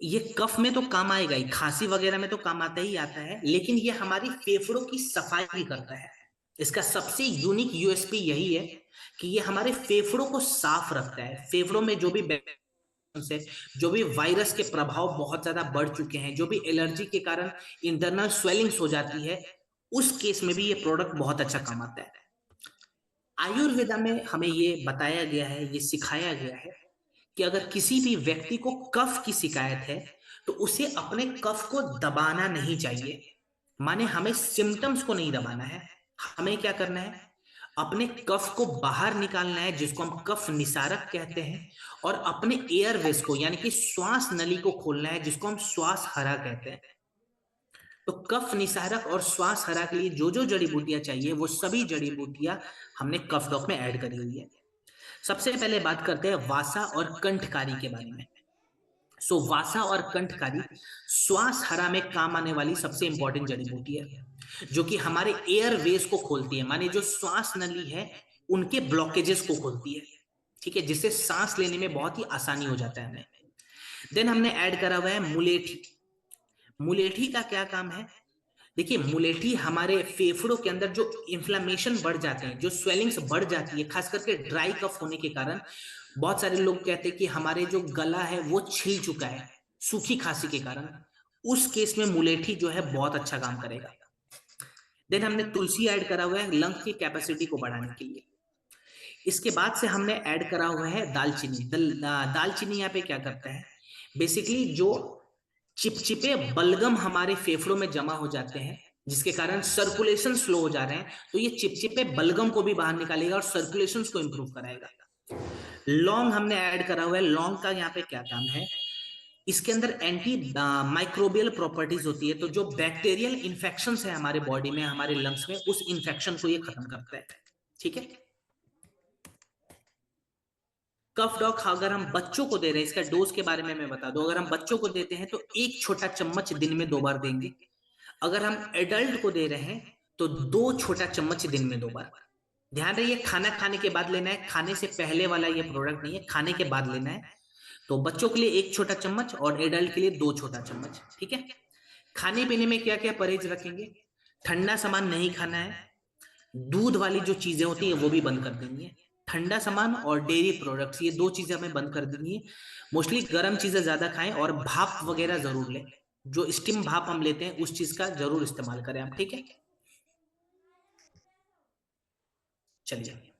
ये कफ में तो काम आएगा ही, खांसी वगैरह में तो काम आता ही आता है, लेकिन ये हमारी फेफड़ों की सफाई भी करता है। इसका सबसे यूनिक यूएसपी यही है कि ये हमारे फेफड़ों को साफ रखता है। फेफड़ों में जो भी से जो भी वायरस के प्रभाव बहुत ज्यादा बढ़ चुके हैं, जो भी एलर्जी के कारण इंटरनल स्वेलिंग्स हो जाती है, उस केस में भी ये प्रोडक्ट बहुत अच्छा काम आता है। आयुर्वेदा में हमें ये बताया गया है, ये सिखाया गया है कि अगर किसी भी व्यक्ति को कफ की शिकायत है तो उसे अपने कफ को दबाना नहीं चाहिए। माने हमें सिम्टम्स को नहीं दबाना है, हमें क्या करना है, अपने कफ को बाहर निकालना है, जिसको हम कफ निसारक कहते हैं, और अपने एयरवेज को यानी कि श्वास नली को खोलना है, जिसको हम श्वास हरा कहते हैं। तो कफ निसारक और श्वास हरा के लिए जो जो जड़ी बूटियां चाहिए वो सभी जड़ी बूटियां हमने कफ डॉक में ऐड करी हुई है। सबसे पहले बात करते हैं वासा और कंठकारी के बारे में। वासा और कंठकारी श्वास हरा में काम आने वाली सबसे इंपॉर्टेंट जड़ी बूटी है, जो कि हमारे एयरवेज को खोलती है, माने जो श्वास नली है उनके ब्लॉकेजेस को खोलती है। ठीक है, जिससे सांस लेने में बहुत ही आसानी हो जाता है हमें। देन हमने ऐड करा हुआ है मुलेठी। मुलेठी का क्या काम है? देखिए, मुलेठी हमारे फेफड़ों के अंदर जो इन्फ्लामेशन बढ़ जाते हैं, जो स्वेलिंग्स बढ़ जाती है, खास करके ड्राई कफ होने के कारण बहुत सारे लोग कहते हैं कि हमारे जो गला है वो छिल चुका है सूखी खांसी के कारण। उस केस में मुलेठी जो है बहुत अच्छा काम करेगा। देन हमने तुलसी ऐड करा हुआ है लंग की कैपेसिटी को बढ़ाने के लिए। इसके बाद से हमने ऐड करा हुआ है दालचीनी। दालचीनी यहाँ पे क्या करता है, बेसिकली जो चिपचिपे बलगम हमारे फेफड़ों में जमा हो जाते हैं, जिसके कारण सर्कुलेशन स्लो हो जा रहे हैं, तो ये चिपचिपे बलगम को भी बाहर निकालेगा और सर्कुलेशन को इंप्रूव कराएगा। लौंग हमने ऐड करा हुआ है। लौंग का यहाँ पे क्या काम है, इसके अंदर एंटी माइक्रोबियल प्रॉपर्टीज होती है, तो जो बैक्टीरियल इन्फेक्शन है हमारे बॉडी में, हमारे लंग्स में, उस इन्फेक्शन को ये खत्म करता है। ठीक है। कफ डॉग अगर हम बच्चों को दे रहे हैं, इसका डोज के बारे में मैं बता दूं, अगर हम बच्चों को देते हैं तो 1 छोटा चम्मच दिन में 2 बार देंगे। अगर हम एडल्ट को दे रहे हैं तो 2 छोटा चम्मच दिन में 2 बार। ध्यान रहिए, खाना खाने के बाद लेना है, खाने से पहले वाला ये प्रोडक्ट नहीं है, खाने के बाद लेना है। तो बच्चों के लिए 1 छोटा चम्मच और एडल्ट के लिए 2 छोटा चम्मच। ठीक है। खाने पीने में क्या क्या परहेज रखेंगे, ठंडा सामान नहीं खाना है, दूध वाली जो चीजें होती है वो भी बंद कर देनी है। ठंडा सामान और डेयरी प्रोडक्ट्स, ये 2 चीजें हमें बंद कर देनी है। मोस्टली गर्म चीजें ज्यादा खाएं और भाप वगैरह जरूर लें। जो स्टीम भाप हम लेते हैं उस चीज का जरूर इस्तेमाल करें आप। ठीक है, चलिए।